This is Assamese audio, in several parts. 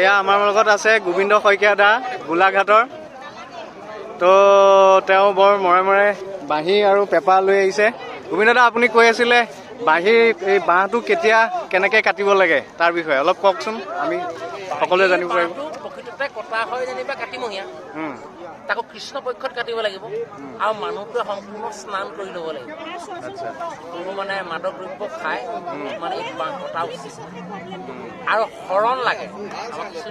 এয়া আমাৰ লগত আছে গোবিন্দ শইকীয়া দা গোলাঘাটৰ। তো তেওঁ বৰ মৰে বাঁহী আৰু পেপা লৈ আহিছে। গোবিন্দ দা আপুনি কৈ আছিলে বাঁহীৰ এই বাঁহটো কেতিয়া কেনেকৈ কাটিব লাগে তাৰ বিষয়ে অলপ কওকচোন, আমি সকলোৱে জানিব পাৰিম। প্ৰকৃততে কটা হয় যেনিবা কাতিমহীয়া, তাকো কৃষ্ণ পক্ষত কাটিব লাগিব আৰু মানুহটোৱে সম্পূৰ্ণ স্নান কৰি ল'ব লাগিব। কোনো মানে মাদক দ্ৰব্য খাই মানে এই বাঁহ কটা উচিত আৰু শৰণ লাগে। আমাৰ কিছু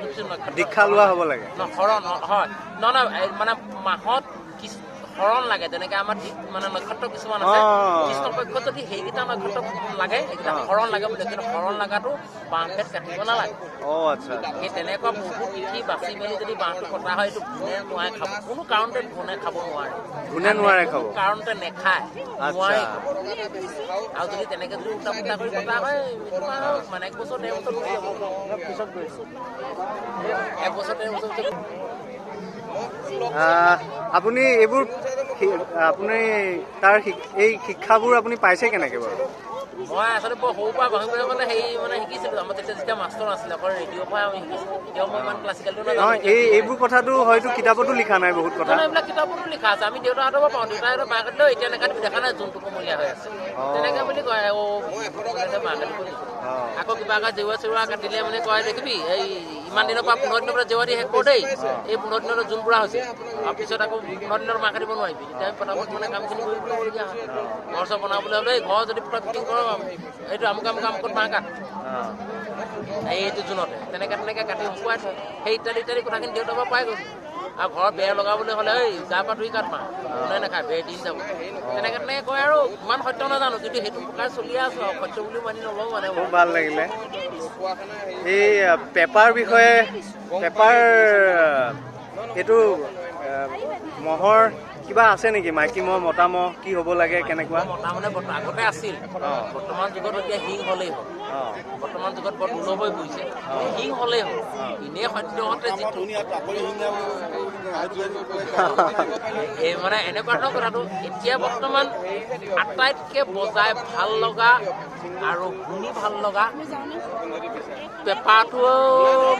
দীক্ষা লোৱা হ'ব লাগে শৰণ হয় নহয় মানে মাহত শৰণ লাগে। যেনেকে আমাৰ মানে নক্ষত্ৰ কিছুমান আছে, কৃষ্ণ পক্ষত যদি সেইকেইটা নক্ষত্ৰ লাগে সেইকেইটা শৰণ লাগে বুলি, কিন্তু শৰণ লগাটো বাঁহ বেত কাটিব নালাগে। সেই তেনেকুৱা বহুত তিথি বাচি মেলি যদি বাঁহটো কটা হয়, এইটো ঘূণে নোৱাৰে খাব, কোনো কাৰণতে ঘূণে খাব নোৱাৰে, কোনো কাৰণতে নেখায় নোৱাৰে। আৰু যদি তেনেকে যদি উল্টা পুল্টা কৰি কটা হয় মানে 1 বছৰ 1.5 বছৰ হৈ যাব, পিছত গৈছো 1 বছৰ 1.5 বছৰ। আপুনি এইবোৰ আপুনি তাৰ এই শিক্ষাবোৰ আপুনি পাইছে কেনেকৈ বাৰু? মই আচলতে বৰ সৰুৰ পৰা বাঁহী বজাবলৈ মানে শিকিছিলোঁ। আমাৰ যেতিয়া মাষ্টৰ নাছিলে, অকল ৰেডিঅ'ৰ পৰাই আমি শিকিছিলোঁ। এতিয়াও মই ইমান ক্লাছিকেলটো নাজানো। এইবোৰ কথাটো হয়তো কিতাপতো লিখা নাই বহুত কথা। এইবিলাক কিতাপতো লিখা আছে, আমি দেউতাহঁতৰ পৰা পাওঁ। দেউতাহঁতৰ বাঁহ কাটিলেও এতিয়া নাকাটিবি, দেখা নাই যোনটো কোমলীয়া হৈ আছে, তেনেকৈ বুলি কয়। বাঁহ কাটিব লিখোঁ। আকৌ কিবা এটা জেওৰা চেওৰা কাটিলে মানে কয়, দেখিবি এই ইমান দিনৰ পৰা 15 দিনৰ পৰা জেওৰা দি শেষ কৰোঁ দেই, এই 15 দিনত জোন বুঢ়া হৈছে, আৰু পিছত আকৌ 15 দিনত বাঁহ কাটিব নোৱাৰিবি। তেতিয়া আমি পটাপট মানে কামখিনি কৰি দিবলগীয়া হয়। ঘৰ চৰ বনাবলৈ হ'লে ঘৰ যদি পুৰা ফিটিং কৰোঁ, এইটো আমুকত বাঁহ কাট এইটো জোনতে, তেনেকৈ কাটি শুকুৱাই থয়। সেই ইত্যাদি কথাখিনি দেউতাৰ পৰা পাই গৈছোঁ। আৰু ঘৰত বেৰ লগাবলৈ হ'লে এই গা পা ধুই কাট বাঁহ, কোনে নাখায়, বেৰ দি যাব। তেনেকৈ কয় আৰু ইমান সত্য নাজানো, কিন্তু সেইটো প্ৰকাৰে চলিয়ে আছোঁ আৰু সত্য বুলিও মানি নলওঁ মানে। খুব ভাল লাগিলে। এই পেপাৰ বিষয়ে, পেপাৰ এইটো মহৰ কিবা আছে নেকি? মাইকী মহ মতা মহ কি হ'ব লাগে কেনেকুৱা? মতা মানে আগতে আছিল, বৰ্তমান যুগত এতিয়া শিং হ'লেই হ'ল। বৰ্তমান যুগত বৰ দুৰ্লভ হৈ পৰিছে, শিং হ'লেই হ'ল। এনেই সদ্যহতে যিটো এই মানে এনেকুৱা ধৰণৰ কথাটো, এতিয়া বৰ্তমান আটাইতকৈ বজাই ভাল লগা আৰু শুনি ভাল লগা পেপাৰটো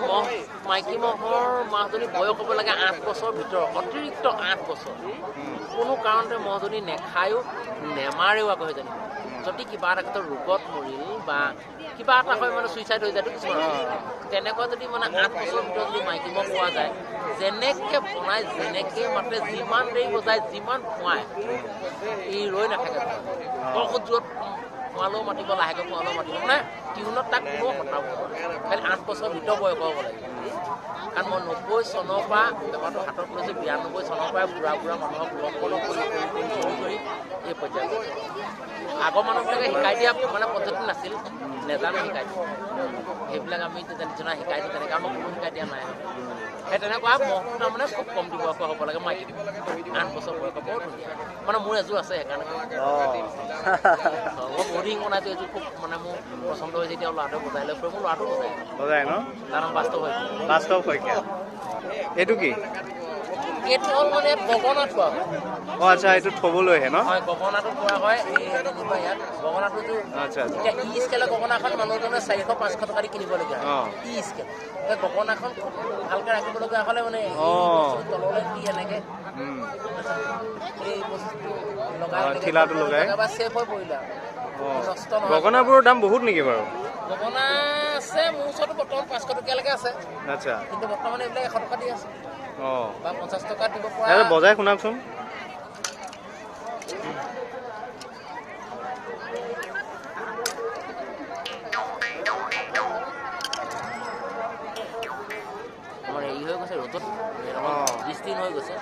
মহ, মাইকী মহৰ মাহজনী বয়স হ'ব লাগে 8 বছৰৰ ভিতৰত, অতিৰিক্ত 8 বছৰ। কোনো কাৰণতে মহজনী নেখায়ো নেমাৰেও আকৌ সেইজনী। যদি কিবা এটা ক্ষেত্ৰত ৰোগত মৰিল বা কিবা এটা হয় মানে চুইচাইড হৈ যায়তো কিছুমান, তেনেকুৱা যদি মানে 8 বছৰৰ ভিতৰত যদি মাইকী মহ পোৱা যায়, যেনেকৈ বনাই যেনেকৈ মাতে, যিমান দেৰি বজাই যিমান খুৱায়, ই ৰৈ নাথাকে। বহুত জোৰত পোৱালেও মাতিব, লাহেকৈ পোৱালেও মাতিব, মানে টিউনত তাক কোনো হটাব নোৱাৰে। খালি 8 বছৰ ভিতৰ বয়স হ'ব লাগে। কাৰণ মই 90 চনৰ পৰা বেমাৰটো হাতত লৈছোঁ, 92 চনৰ পৰাই বুঢ়া মানুহক লগ কৰি এই পৰ্যায়ত। আগৰ মানুহবিলাকে শিকাই দিয়া মানে পদ্ধতি নাছিল, নেজানো শিকাই দিয়া। সেইবিলাক আমি জনা শিকাই দিওঁ, তেনেকৈ আমাক কোনো শিকাই দিয়া নাই। সেই তেনেকুৱা মহটো তাৰমানে খুব কম বয়সৰ হ'ব লাগে, মাইকী 8 বছৰ বয়সৰ, বৰ ধুনীয়া। মানে মোৰ এযোৰ আছে সেইকাৰণে মই বহুত দিন বনাইছোঁ। এযোৰ খুব মানে মোৰ পচন্দ হৈছে। এতিয়া ল'ৰাটোৱে বজাই লৈ ফুৰে, মোৰ ল'ৰাটো বজাই ন? তাৰ নাম বাস্তৱ শইকীয়া। এইটো কি? এইটো হ'ল মানে গগনা থোৱা হয়। আচ্ছা, এইটো থ'বলৈহে ন? হয়, গগনাটো থোৱা হয়। ইয়াত গগনাটোতো এতিয়া ই স্কেলৰ গগনাখন মানুহজনে 400-500 টকা দি কিনিবলগীয়া হয়। ই স্কেল সেই গগনাখন খুব ভালকৈ ৰাখিবলগীয়া হ'লে মানে তললৈ দি এনেকৈ এই বস্তুটো লগাই বা ছেফ হৈ পৰিলে নষ্ট নহয়। গগনাবোৰৰ দাম বহুত নেকি বাৰু? গগনা আছে মোৰ ওচৰতো বৰ্তমান 500 টকীয়ালৈকে আছে। আচ্ছা, কিন্তু বৰ্তমান এইবিলাক 100 টকা দি আছে বা 50 টকা দিব পৰা। বজাই শুনাওকচোন। আমাৰ হেৰি হৈ গৈছে, ৰ'দত দৃষ্টিহীন হৈ গৈছে।